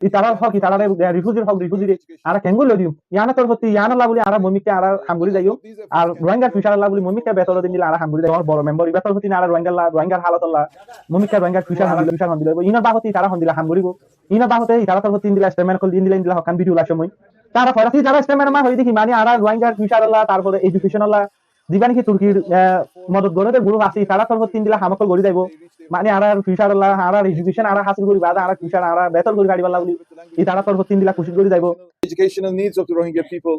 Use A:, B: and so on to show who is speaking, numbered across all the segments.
A: তারা হক তারা রিফিউজির হক রিফিউজি আর কেঙ্গুল দিও ইয়ানা তোর প্রতি ইয়ানা লাগুলি আর মমিকে আর হামগুলি যাইও আর রোহিঙ্গা ফিশার লাগুলি মমিকে বেতর দিন দিলে আর হামগুলি যাইও বড় মেম্বার বেতর প্রতি আর রোহিঙ্গার হালত আল্লাহ মমিকে রোহিঙ্গা ফিশার হন্দিল ইনা বাহতি তারা হন্দিলা হামগুলিব ইনা বাহতে তারা তোর প্রতি দিন দিলা স্টেটমেন্ট কল দিন দিলা হকান ভিডিও লাশ সময় তারা ফরাসি যারা স্টেটমেন্ট মা হই দেখি মানে আর রোহিঙ্গার ফিশার আল্লাহ তারপরে এডুকেশন আল্লাহ দিবানি কি তুর্কির মদত গড়ে গ্রুপ আছে তারা তোর প্রতি দিন দিলা হামকল গড়ি যাইব মানে আর ফিউচার আল্লাহ আর এডুকেশন আর হাসিল করি বাদা আর ফিউচার আর বেতন করি গাড়ি বাল্লা বলি এই তারা তোর তিন দিলা খুশি করে যাইব
B: educational needs of the Rohingya people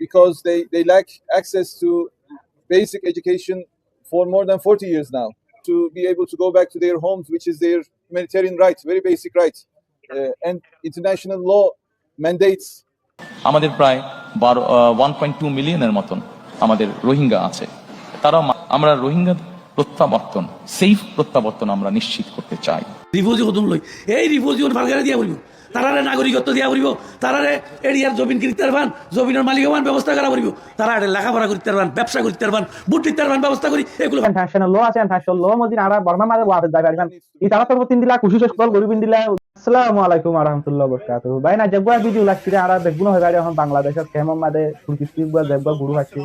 B: because they lack access to basic education for more than 40 years now to be able to go back to their homes, which is their humanitarian right, very basic right, and international law mandates.
C: আমাদের প্রায় 1.2 মিলিয়নের মতন আমাদের রোহিঙ্গা আছে তারা আমরা রোহিঙ্গা প্রত্যাবর্তন safe প্রত্যাবর্তন আমরা নিশ্চিত করতে চাই
D: রিফিউজি কত লই এই রিফিউজি ভালগারে দিয়া বলবো তারারে নাগরিকত্ব দিয়া বলব তারারে এরিয়ার জমিন কিনতে পারবান জমিনের মালিকানার ব্যবস্থা করা বলব তারা লেখাপড়া করতে পারবান ব্যবসা করতে পারবান বুট দিতে পারবান ব্যবস্থা করি এগুলো
A: ইন্টারন্যাশনাল ল আছে ইন্টারন্যাশনাল ল মদিন আর বর্মা মাঝে ওয়াফেজ যাই পারবেন এই তারা তোর তিন দিলা খুশি শেষ কল গরিবিন দিলা আসসালামু আলাইকুম ওয়া রাহমাতুল্লাহি ওয়া বারাকাতুহু ভাই না জগবা ভিডিও লাগছে আর দেখবো না হয় এখন বাংলাদেশের কেমন মাদে তুর্কি বা জগবা গুরু আছে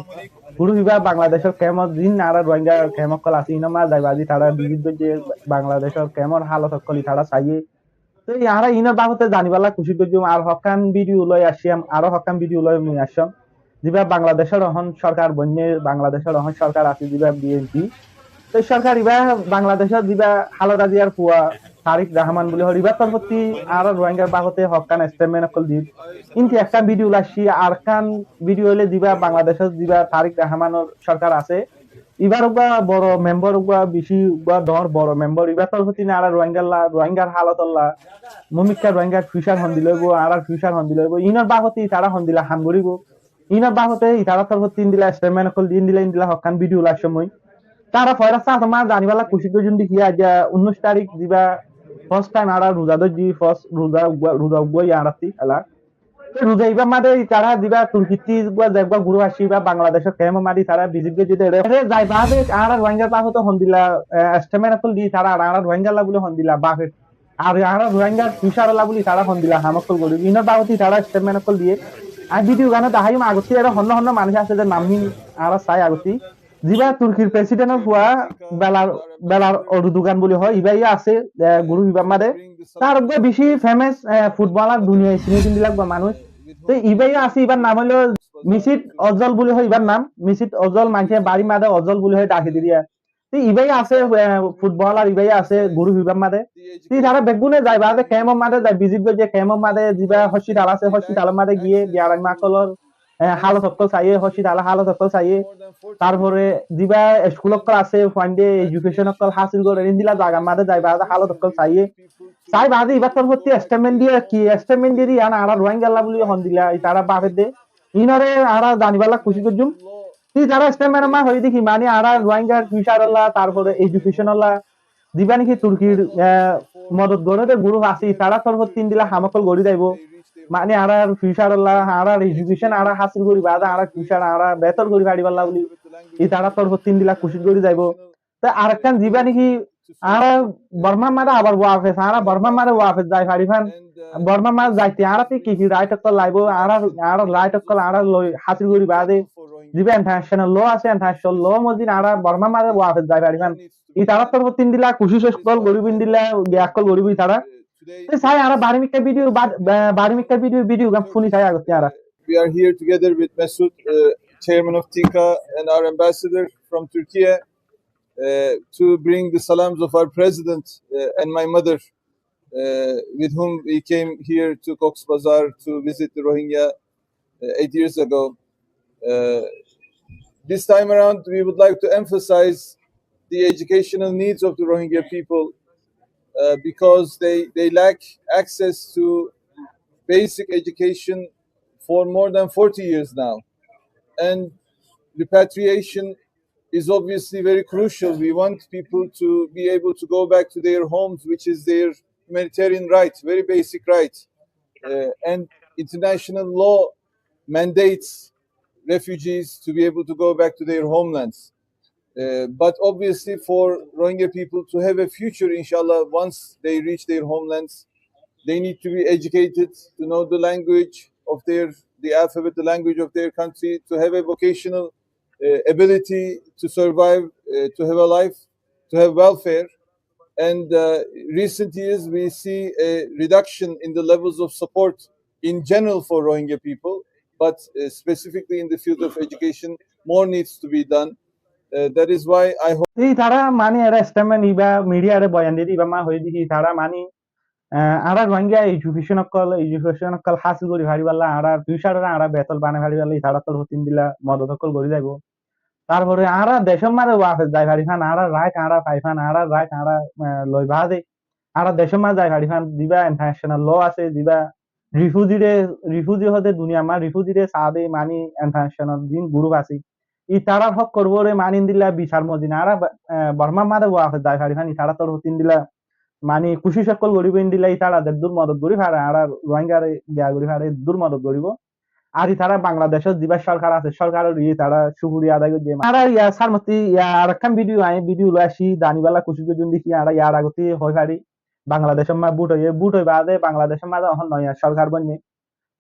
A: গুরু বিভাগ বাংলাদেশের কেমন দিন আর রোহিঙ্গা কেমন কল আছে ইনমা যাইবাজি তারা বিবিধ যে বাংলাদেশের কেমন হালত কলি তারা চাইয়ে তো ইয়ারা ইনার বাবতে জানিবালা খুশি করছি আর হকান ভিডিও লই আসিয়াম আরো হকান ভিডিও লই মুই আসম যেবা বাংলাদেশের অহন সরকার বন্যে বাংলাদেশের অহন সরকার আছে যেবা বিএনপি তো সরকার ইবা বাংলাদেশের যেবা হালদা দিয়ার পুয়া তারিক রহমান বলে হরিবা তরফতি আর রোহিঙ্গার বাবতে হকান স্টেটমেন্ট কল দি ইনটি একটা ভিডিও লাসি আর কান ভিডিও হলে যেবা বাংলাদেশের যেবা তারিক রহমানের সরকার আছে এবার বড় মেম্বার বেশি ধর বড় মেম্বার এবার তোর হতি না আর রোহিঙ্গার হালত আল্লাহ মমিকা রোহিঙ্গার ফিউচার হন দিল আর ফিউচার হন দিল ইনার বাহতি তারা হন দিলা হাম গরিব ইনার বাহতে তারা তোর তিন দিলা স্টেটমেন্ট কল দিন দিলা হকান ভিডিও লাগ সময় তারা ফয়রাস্তা তোমার জানিবালা খুশি করে যদি কি আজ 19 তারিখ দিবা ফার্স্ট টাইম আর রোজা দজি ফার্স্ট রোজা বই আরাতি আলা রোজা ইবা মাদে তারা দিবা তুর্কিতি দেখবা গুরু আসি বা বাংলাদেশের কেমন মাদি তারা ভিজিট যদি যাই বাদে আর রোহিঙ্গা পাহ তো হন্দিলা স্টেটমেন্ট কল দি তারা আর রোহিঙ্গা বলে হন্দিলা বাফে আর আর রোহিঙ্গা ফিউচার বলি তারা হন্দিলা হামকল গরি ইনার বাবতি তারা স্টেটমেন্ট কল দিয়ে আর ভিডিও গানে তাহাই আগতি আর হন্য হন্য মানুষ আছে যে নামহীন আর চাই আগতি যিবা তুর্কির প্রেসিডেন্টের হুয়া বেলার অরুদুগান বলি হয় ইবাই আছে গুরু বিবাহ মাদে তার বেশি ফেমাস ফুটবলার দুনিয়ায় চিনি বিলাক বা মানুষ তো ইবাই আছে ইবার নাম হলো মিসিত অজল বলি হয় ইবার নাম মিসিত অজল মানুষের বাড়ি মাদে অজল বলি হয় ডাকি দিয়া তো ইবাই আছে ফুটবলার ইবাই আছে গুরু বিবাহ মাদে তুই তারা বেগুনে যাই বাদে কেমন মাদে যাই ভিজিট যে কেমন মাদে যিবা হসপিটাল আছে হসপিটাল মাদে গিয়ে বিয়ারাং মাকলর হালত সকল চাইয়ে হসপিটাল হালত সকল চাইয়ে তারপরে যিবা স্কুল আছে ফান্ডে এডুকেশন হাসিল করে দিলা জায়গা মাদে যাই বাদে হালত সকল চাইয়ে চাই বাদে এবার তোর প্রতি স্টেটমেন্ট দিয়ে কি স্টেটমেন্ট দিয়ে আনা আর রোহিঙ্গা বলি হন দিলা তারা বাপে দে ইনারে আর জানিবালা খুশি করজুম তুই যারা স্টেটমেন্ট মা হই দেখি মানে আর রোহিঙ্গার ফিউচার আল্লাহ তারপরে এডুকেশন আল্লাহ দিবা নাকি তুর্কির মদত গড়ে গ্রুপ আছে তারা তোর তিন দিলা হামকল গড়ি যাইব মানে আর ফিউচার আল্লাহ আর এডুকেশন আর হাসিল করি বাদা আর ফিউচার আর বেতর করি গাড়ি বাল্লা বলি এই তারা তোর তিন দিলা খুশি করে যাইব তা আর একখান দিবা নাকি আর বর্মা মারা আবার ওয়াফেস আর বর্মা মারে ওয়াফেস যাই ফারিফান বর্মা মার যাইতে আর কি রাইট অক্কল লাইব আর রাইট অক্কল আর হাসিল করি বাদে দিবা ইন্টারন্যাশনাল ল আছে ইন্টারন্যাশনাল ল মদিন আর বর্মা মারে ওয়াফেস যাই ফারিফান এই তারা তোর তিন দিলা খুশি শেষ কল গরিবিন দিলা গ্যাকল গরিবি তারা চাই আর বারিমিকা ভিডিও গাম শুনি চাই আগতে আর
B: We are here together with Mesut, chairman of TIKA, and our ambassador from Turkey, to bring the salams of our president and my mother, with whom we came here to Cox's Bazar to visit the Rohingya 8 years ago. This time around, we would like to emphasize the educational needs of the Rohingya people because they lack access to basic education for more than 40 years now. And repatriation is obviously very crucial. We want people to be able to go back to their homes, which is their humanitarian right, very basic right. And international law mandates refugees to be able to go back to their homelands. But obviously for Rohingya people to have a future, inshallah, once they reach their homelands, they need to be educated to know the language of the alphabet, the language of their country, to have a vocational ability to survive, to have a life, to have welfare. And recent years, we see a reduction in the levels of support in general for Rohingya people, but specifically in the field of education, more needs to be done. That is why I hope
A: এই তারা মানে এরা statement ইবা মিডিয়ারে বয়ান দিয়ে ইবা মা হই দিহি তারা মানে আরা রোহিঙ্গা এডুকেশন কল হাসিল করি ভারিবাল্লা আরা ফিউচারে আরা বেতল বানে ভারিবাল্লা তারা তোর হতিন দিলা মদত কল করি যাইব তারপরে আরা দেশের মাঝে ওয়াফে যাই ভারি খান আরা রাইট আরা পাইফান আরা রাইট আরা লই বাদে আরা দেশের মাঝে যাই ভারি খান দিবা ইন্টারন্যাশনাল ল আছে দিবা রিফিউজি হতে দুনিয়া মা রিফিউজিরে সাদে মানি ইন্টারন্যাশনাল দিন গ্রুপ আছে ই তারা হক করবো রে মানিন দিলা বিচার মদিন আরা বর্মা মাঝে ওয়াফে যাই ভারি খান তারা তোর হতিন দিলা মানে খুশি সকল গরিব দিলা ই তারা দূর মদত করি ভাড়া আরা রোহিঙ্গারে গিয়া করি ভাড়া দূর মদত করিব আর তারা বাংলাদেশের যিবা সরকার আছে সরকারের তারা সুপুরি আদায় করে দিয়ে আর ইয়া সারমতি ইয়া আর একখান ভিডিও লই আসি দানিবালা খুশি করে দেখি আর ইয়ার আগতে হয় পারি বাংলাদেশের মা বুট হই বাদে বাংলাদেশের মাঝে এখন নয়া সরকার বনে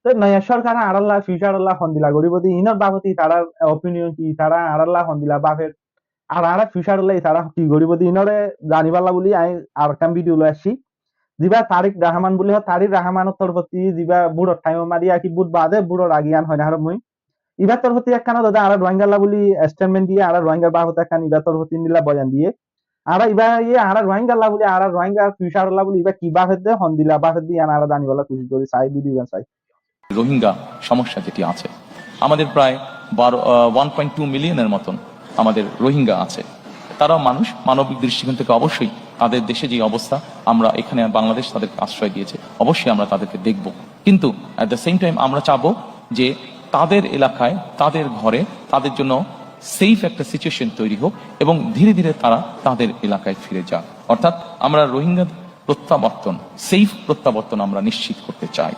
A: তো নয়া সরকার আড়াল্লা ফিউচার আল্লাহ হন্দিলা গরিব দি ইনর বাবতি তারা অপিনিয়ন কি তারা আড়াল্লা হন্দিলা বাফের আর আড়া ফিউচার আল্লাহ তারা কি গরিব দি ইনরে জানিবালা বলি আই আর একখান ভিডিও লই আসি যিবা তারিক রাহমান বুলি তারিক রাহমানের তরফতি যিবা বুড়োর টাইম মারিয়া কি বুট বাদে বুড়োর আগিয়ান হয় না আর মুই ইবা তরফতি একখানা দাদা আর রোহিঙ্গালা বুলি স্টেটমেন্ট দিয়ে আর রোহিঙ্গার বাহত একখান ইবা তরফতি নিলা বয়ান দিয়ে আর ইবা আর রোহিঙ্গালা বুলি আর রোহিঙ্গার ফিউচারলা বুলি ইবা কি বাফের দে হন দিলা বাফের দিয়ে আর দানিবালা খুশি করে চাই ভিডিও চাই
C: রোহিঙ্গা সমস্যা যেটি আছে আমাদের প্রায় 1.2 মিলিয়নের মতন আমাদের রোহিঙ্গা আছে তারা মানুষ মানবিক দৃষ্টিকোণ থেকে অবশ্যই তাদের দেশে যে অবস্থা আমরা এখানে বাংলাদেশ তাদেরকে আশ্রয় দিয়েছে অবশ্যই আমরা তাদেরকে দেখব কিন্তু অ্যাট দ্য সেম টাইম আমরা চাবো যে তাদের এলাকায় তাদের ঘরে তাদের জন্য সেফ একটা সিচুয়েশন তৈরি হোক এবং ধীরে ধীরে তারা তাদের এলাকায় ফিরে যাক অর্থাৎ আমরা রোহিঙ্গা প্রত্যাবর্তন সেফ প্রত্যাবর্তন আমরা নিশ্চিত করতে চাই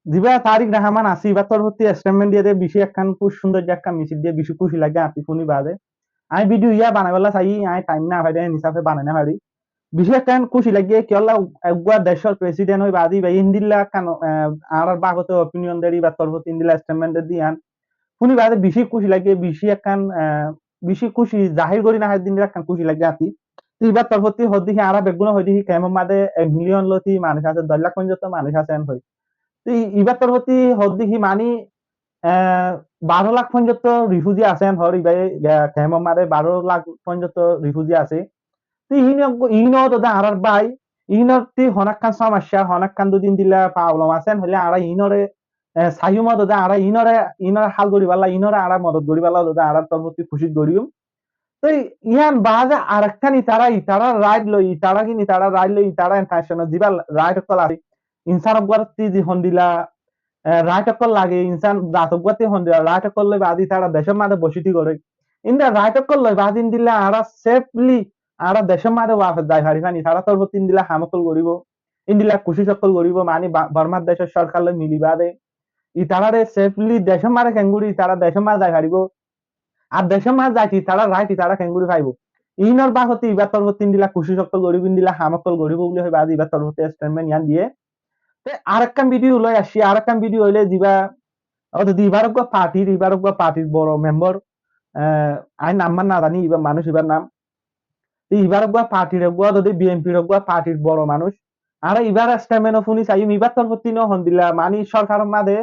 A: যিবা তারিক রহমান আসি বা তরফতি স্টেটমেন্ট দিয়ে বেশি একখান খুব সুন্দর যে একটা মিছিল দিয়ে বেশি খুশি লাগে আপনি শুনি বাদে আমি ভিডিও ইয়া বানাবেলা চাই আমি টাইম না পাই হিসাবে বানাই না পারি বিশেষ একখান খুশি লাগে কেলা একবার দেশের প্রেসিডেন্ট হই বাদি বা ইন্দিল্লা কান আর বাগতে অপিনিয়ন দেরি বা তরফতি ইন্দিল্লা স্টেটমেন্ট দিয়ান শুনি বাদে বেশি খুশি লাগে বেশি খুশি জাহির করি না হয় দিন একখান খুশি লাগে আপনি এবার তরফতি হদ দেখি আর বেগুলো হই দেখি কেমন মাদে 1 মিলিয়ন লতি মানুষ আছে 10 লাখ পর্যন্ত মানুষ আছেন হই ইবার তরফতি হদ দেখি মানি 12 লাখ পর্যন্ত রিফিউজি আছেন হর ইবাই কেমন মাদে 12 লাখ পর্যন্ত রিফিউজি আছে ইনো দাদা আর ভাই ইনরটি হনাক্কান সমস্যা হনাক্কান দুদিন দিলা প্রবলেম আছেন হলে আর ইনরে সাইমা দাদা আর ইনরে হাল করি বালা ইনরে আর মদত করি বালা দাদা আর তরফতি খুশি করিম তো ইয়ান বাজে আর একখানি তারা রাইড লই তারা কিনি তারা রাইড লই তারা ইন্টারন্যাশনাল দিবা রাইড কল আছে ইনসান অবগতি জি হন্দিলা রাইট কল লাগে ইনসান জাত অবগতি হন্দিলা রাইট কল লই বাদি তারা দেশের মাঝে বসিতি করে ইন্দা রাইট কল লই বাদিন দিলা আর সেফলি আর দেশের মাঝে ওয়াফে যাই হারি ফানি তারা তরফতি দিলা হামকল করিব ইন্দিলা খুশি সকল করিব মানে বর্মার দেশের সরকার লই মিলিবা দে ই তারারে সেফলি দেশের মাঝে কেঙ্গুরি তারা দেশের মাঝে যাই হারিব আর দেশের মাঝে যাইতি তারা রাইটি তারা কেঙ্গুরি পাইব ইনর বাহতি ইবার তরফতি দিলা খুশি সকল করিব দিলা হামকল করিব বলে হয় বাদি ইবার তরফতি স্টেটমেন্ট ইয়ান দিয়ে আর একটা ভিডিও লই আসি আর একটা ভিডিও হইলে দিবা পার্টির বড় মেম্বার আই নাম্বার না জানি এবার মানুষ এবার নাম এবার পার্টির যদি বিএনপির পার্টির বড় মানুষ আর এবার স্টেটমেন্ট শুনি চাই এবার তরফতি হন দিলা মানে সরকারের মাঝে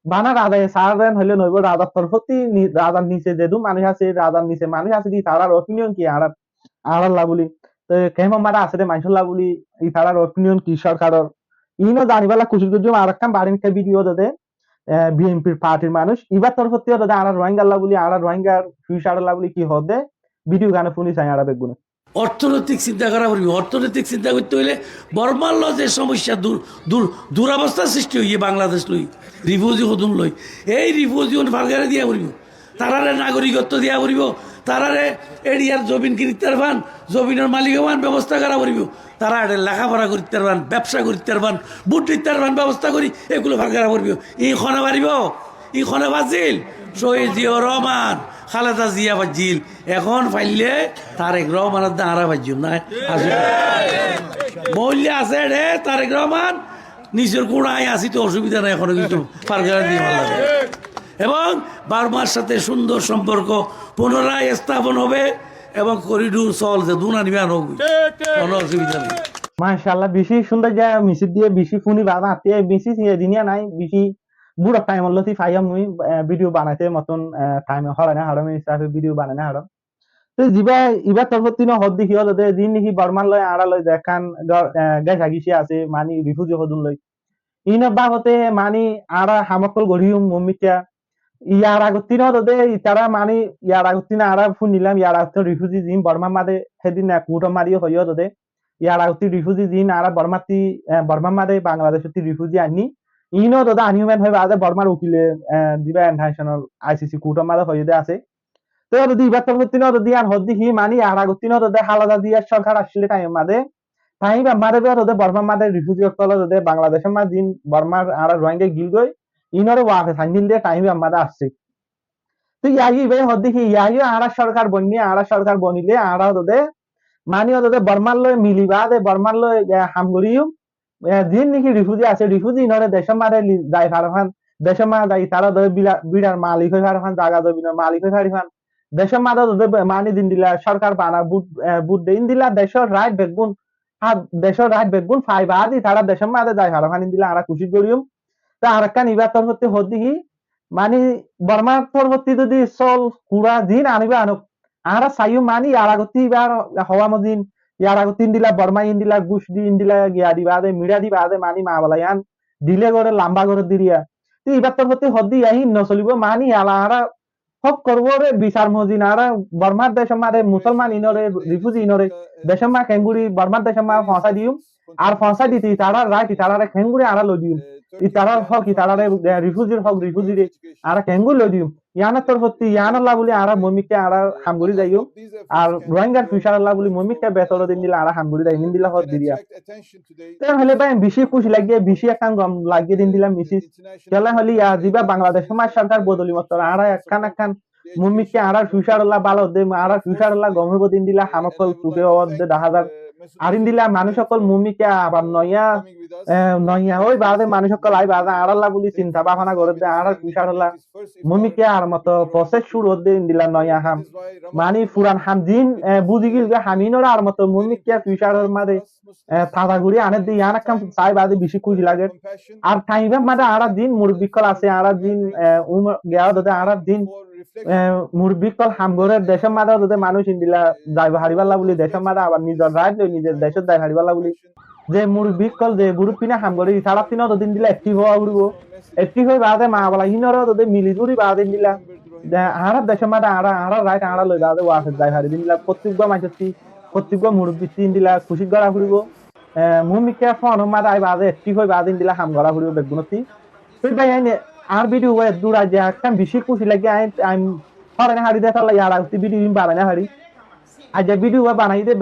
A: বানা রাজায় সারেন হইলে নইব রাজার তরফতি রাজার নিচে যেদু মানুষ আছে রাজার নিচে মানুষ আছে দি তারার অপিনিয়ন কি আর আল্লাহ বলি কেমন মারা আছে মানুষল্লাহ বলি এই তারার অপিনিয়ন কি সরকারের ইনো জানিবালা খুশি করছি আর একটা বাড়ির ভিডিও দাদে বিএনপির পার্টির মানুষ এবার তরফতি দাদা আর রোহিঙ্গাল্লাহ বলি আর রোহিঙ্গার ফিউচারল্লাহ বলি কি হদে ভিডিও গানে শুনি চাই আর বেগুনে
D: অর্থনৈতিক চিন্তা করা পড়বি অর্থনৈতিক চিন্তা করতে হইলে বর্মার যে সমস্যা দুরাবস্থা সৃষ্টি হইয়ে বাংলাদেশ লই রিফিউজি হদুম লই এই রিফিউজি ভালগারে দিয়া পড়ব তারারে নাগরিকত্ব দিয়া পড়ব তারারে এরিয়ার জমিন কিনতে পারবান জমিনের মালিক হবান ব্যবস্থা করা পড়ব তারা এটা লেখাপড়া করতে পারবান ব্যবসা করতে পারবান বুট দিতে পারবান ব্যবস্থা করি এগুলো ভালগারা পড়ব ই খনে পারিব ই খনে বাজিল শহীদ জিয়াউর রহমান খালেদা জিয়া বাজিল এখন ফাইলে তারেক রহমানের দাঁড়া বাজিম না মহিলা আছে রে তারেক রহমান নিজের কোড়ায় আসি তো অসুবিধা নাই এখনো কিন্তু পার করে দিয়ে ভালো লাগে এবং বার্মার সাথে সুন্দর সম্পর্ক পুনরায় স্থাপন হবে এবং করিডোর চলছে দুনা নিবান হোক কোনো অসুবিধা নেই
A: মাশাআল্লাহ বেশি সুন্দর যা মিছিল দিয়ে বেশি ফুনি বাবা আতে বেশি দিনিয়া নাই বেশি বুড়া টাইম লতি ফাইয়া মুই ভিডিও বানাইতে মতন টাইম হয় না হারমে হিসাবে ভিডিও বানাই না হারম তো জিবা ইবা তরফতি ন হদ দেখি হল দিন দেখি বর্মান লয় আড়া লয় দেখান গাছ আগিছি আছে মানি রিফিউজি হদুন লয় ইন বাবতে মানি আড়া হামকল গড়িউম মমিকা ইয়ার আগতিন হদে ইতারা মানি ইয়ার আগতিন আড়া ফুন নিলাম ইয়ার আগতিন রিফিউজি জিম বর্মা মাদে সেদিন কুটো মারিও হইও দে ইয়ার আগতি রিফিউজি জিন আড়া বর্মাতি বর্মা মাদে বাংলাদেশতি রিফিউজি আনি ইনো দাদা আনিউমেন হয় আদে বর্মার উকিলে দিবা ইন্টারন্যাশনাল আইসিসি কুটো মাদে হইদে আছে তো যদি ইবার তরফতিন যদি আর হদ দেখি মানি আর আগতিন দে হালাদা দিয়া সরকার আসলে টাইম মাদে টাইম মাদে দে বর্মা মাদে রিফিউজি কল দে বাংলাদেশের মা জিন বর্মার আর রোহিঙ্গা গিল গই ইনরে ওয়াফে সাইনিল দে টাইম আমাদে আসছে তো ইয়াই ভাই হদ দেখি ইয়াই আড়া সরকার বন্নি আড়া সরকার বনিলে আড়া দে মানি দে বর্মার লয় মিলিবা দে বর্মার লয় হামগরিও জিন নাকি রিফিউজি আছে রিফিউজি ইনরে দেশের মারে যাই ফারফান দেশের মা যাই তারা দে বিড়ার মালিক হই ফারফান জায়গা জমিনের মালিক হই ফারফান দেশের মাদে মানি দিন দিলা সরকার বানা বুট দিন দিলা দেশের রাইট বেগুন দেশের রাইট বেগুন ফাইবা দি তারা দেশের মাদে যাই ফারফান দিলা আরা খুশি করিম তা আরেকটা নিবার তরফতে হদ দেখি মানে বর্মার পরবর্তী যদি চল কুড়া দিন আনিবা আনুক আরা সাইও মানি আর আগতি এবার হওয়া মদিন ইয়ার আগতি দিলা বর্মা ইন দিলা গুশ দি ইন দিলা গিয়া দিবা দে মিড়া দিবা দে মানি মা বলায়ান দিলে করে লম্বা করে দিরিয়া তো এবার তরফতে হদ দি আহি নচলিব মানি আলা আরা সব করবো রে বিচার মজিন আরা বর্মার দেশ মারে মুসলমান ইনরে রিফিউজি ইনরে দেশ মা খেঙ্গুড়ি বর্মার দেশ মা ফসা দিও আর ফসা দিতে তারা রাইট তারা খেঙ্গুড়ি আরা লই দিও ইতারার হক ইতারারে রিফিউজির হক রিফিউজিরে আরা কেঙ্গুল লই দিও ইয়ানা তরফতি ইয়ানাল্লাহ বলি আরা মমিকে আরা হামগুড়ি যাইও আর রোহিঙ্গার ফিউচার আল্লাহ বলি মমিকে বেতর দিন দিলা আরা হামগুড়ি যাই হিন দিলা হদ দিরিয়া তেন হলে ভাই বেশি খুশি লাগিয়ে বেশি একখান গম লাগিয়ে দিন দিলাম মিসিস কেলা হলি জিবা বাংলাদেশ সমাজ সরকার বদলি মত আরা একখান মমিকে আরা ফিউচার আল্লাহ ভালো দে আরা ফিউচার আল্লাহ গমে দিন দিলা হামকল সুবে দে 10000 আরিন দিলা মানুষ সকল মমিকে আবার নয়া ওই বাদে মানুষ সকল আই বাদে আড়াল্লা বলি চিন্তা ভাবনা করে দে আর ফিউচার আল্লাহ মমিকে আর মতো প্রসেস শুরু হতে দিলা নয়া হাম মানি পুরান হাম জিন বুঝি গিল হামিনর আর মতো মমিকে ফিউচারের মাঝে থাদা ঘুরি আনে দি ইয়ান কাম চাই বাদে বেশি খুশি লাগে আর টাইমে মাঝে আড়া দিন মুরব্বিকল আছে আড়া দিন গেয়া দতে আড়া দিন মুরব্বিকল হামগরের দেশের মাঝে দতে মানুষ ইন্দিলা যাইব হারিবাল্লা বলি দেশের মাঝে আবার নিজের রাইট লই নিজের দেশের যাই হারিবাল্লা বলি যে মুরব্বিকল যে গ্রুপ পিনা হামগরি সারা তিন দিন দিলা অ্যাক্টিভ হওয়া উড়ব অ্যাক্টিভ হয়ে বাদে মা বলা ইনর দতে মিলিজুরি বাদে দিলা আড়া দেশের মাঝে আড়া আড়া রাইট আড়া লই বাদে ওয়াফে যাই হারি দিন দিলা প্রত্যেক মাইসি প্রত্যেক মুরব্বি তিন দিলা খুশি করা ফুরিব মুমিকে ফোন মাদে আই বাদে অ্যাক্টিভ হয়ে বাদিন দিলা হাম করা ফুরিব বেগুনতি তুই ভাই আইনে আর ভিডিও ওয়ে দূরা যে একটা বেশি খুশি লাগে আই ফরেন হারি দেখা লাই আর ভিডিও বানাই হারি আজ যে ভিডিও বানাই দে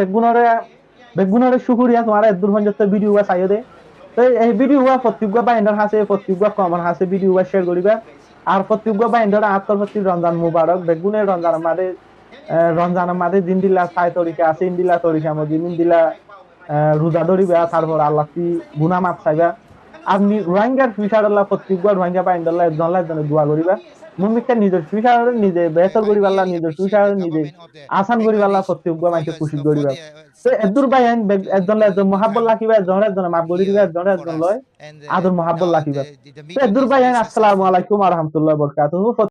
A: বেগুনরে শুকুরিয়া তোমার দূর পর্যন্ত ভিডিও চাইও দে তো এই ভিডিও প্রত্যেক বাইন্ডার হাসে প্রত্যেক কমন হাসে ভিডিও শেয়ার করিবা আর প্রত্যেক বাইন্ডার আত্মপ্রতি রমজান মুবারক বেগুনের রমজানের মাঝে দিন দিলা 6 তারিখে আছে দিন দিলা তরিকা মদিন দিলা রোজা ধরিবা তারপর আল্লাহ গুনাহ মাফ চাইবা আপনি রোহিঙ্গার ফিউচার আল্লাহ প্রত্যেক রোহিঙ্গা বাইন্ডার একজন দোয়া করিবা মুমিকা নিজের ফিউচার নিজে বেহতর করি পাল্লা নিজের ফিউচার নিজে আসান করি পাল্লা প্রত্যেক মানুষকে খুশি করিবা তো এদুর বাইন একজন মহাব্বত রাখিবা একজন মাফ করি দিবা একজন লয় আদর মহাব্বত রাখিবা তো এদুর বাইন আসসালামু আলাইকুম ওয়া রাহমাতুল্লাহি ওয়া বারাকাতুহু।